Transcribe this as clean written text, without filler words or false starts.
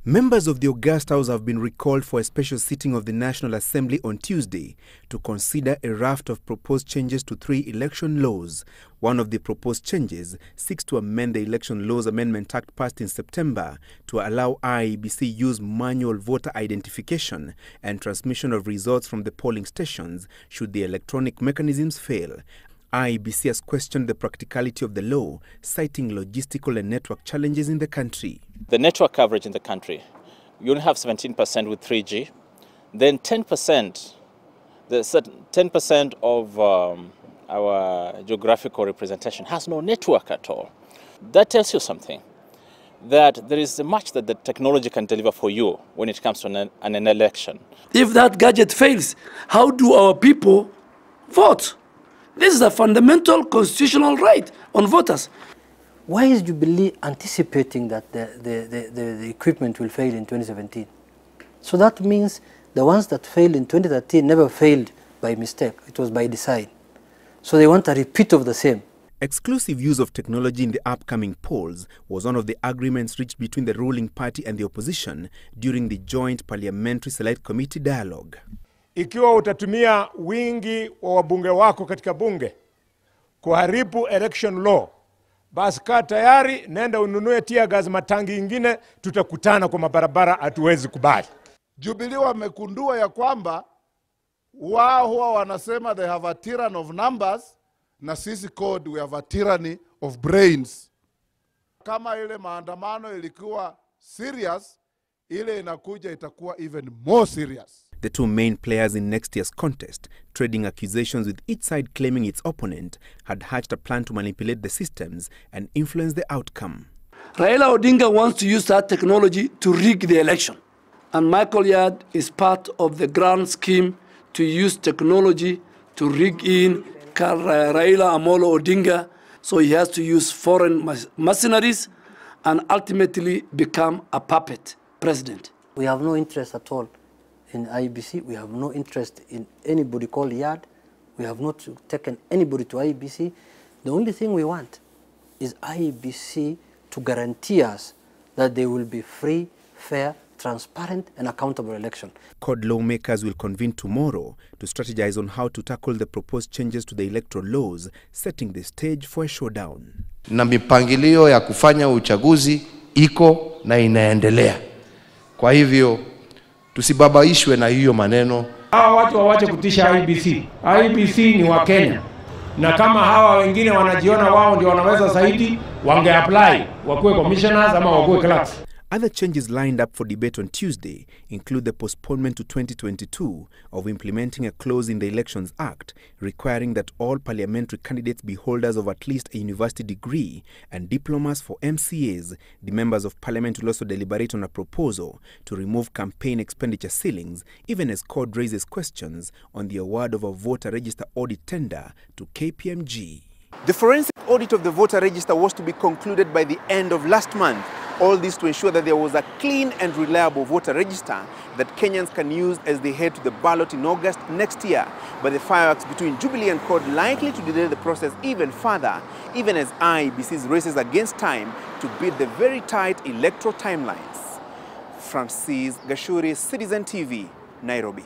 Members of the August House have been recalled for a special sitting of the National Assembly on Tuesday to consider a raft of proposed changes to 3 election laws. One of the proposed changes seeks to amend the Election Laws Amendment Act passed in September to allow IEBC use manual voter identification and transmission of results from the polling stations should the electronic mechanisms fail. IEBC has questioned the practicality of the law, citing logistical and network challenges in the country. The network coverage in the country, you only have 17% with 3G, then 10%, the 10% of our geographical representation has no network at all. That tells you something, that there is much that the technology can deliver for you when it comes to an election. If that gadget fails, how do our people vote? This is a fundamental constitutional right on voters. Why is Jubilee anticipating that the equipment will fail in 2017? So that means the ones that failed in 2013 never failed by mistake. It was by design. So they want a repeat of the same. Exclusive use of technology in the upcoming polls was one of the agreements reached between the ruling party and the opposition during the joint Parliamentary Select Committee dialogue. Ikiwa utatumia wingi wa wabunge wako katika bunge kuharibu election law, basi kaa tayari, nenda ununue tear gas matangi ingine, tutakutana kwa mabarabara, hatuwezi kubali. Jubilee wamekundua ya kwamba wao huwa wanasema they have a tyranny of numbers, na sisi code we have a tyranny of brains. Kama ile maandamano ilikuwa serious, ile inakuja itakuwa even more serious. The two main players in next year's contest, trading accusations with each side claiming its opponent, had hatched a plan to manipulate the systems and influence the outcome. Raila Odinga wants to use that technology to rig the election. And Michael Yard is part of the grand scheme to use technology to rig in Raila Amolo Odinga, so he has to use foreign mercenaries and ultimately become a puppet president. We have no interest at all in IEBC. We have no interest in anybody called Yard. We have not taken anybody to IEBC. The only thing we want is IEBC to guarantee us that there will be free, fair, transparent and accountable election. CORD lawmakers will convene tomorrow to strategize on how to tackle the proposed changes to the electoral laws, setting the stage for a showdown. Na mipangilio ya kufanya uchaguzi iko na inaendelea. Kwa hivyo tusibabaishwe na hiyo maneno. Hawa watu wawache kutisha IEBC. IEBC ni wa Kenya. Na kama hawa wengine wanajiona wao ndio wanaweza zaidi, wange apply wakuwe commissioners ama wakuwe clerks. Other changes lined up for debate on Tuesday include the postponement to 2022 of implementing a clause in the Elections Act requiring that all parliamentary candidates be holders of at least a university degree, and diplomas for MCAs. The members of parliament will also deliberate on a proposal to remove campaign expenditure ceilings, even as CORD raises questions on the award of a voter register audit tender to KPMG. The forensic audit of the voter register was to be concluded by the end of last month. All this to ensure that there was a clean and reliable voter register that Kenyans can use as they head to the ballot in August next year. But the fireworks between Jubilee and CORD likely to delay the process even further, even as IEBC races against time to beat the very tight electoral timelines. Francis Gashuri, Citizen TV, Nairobi.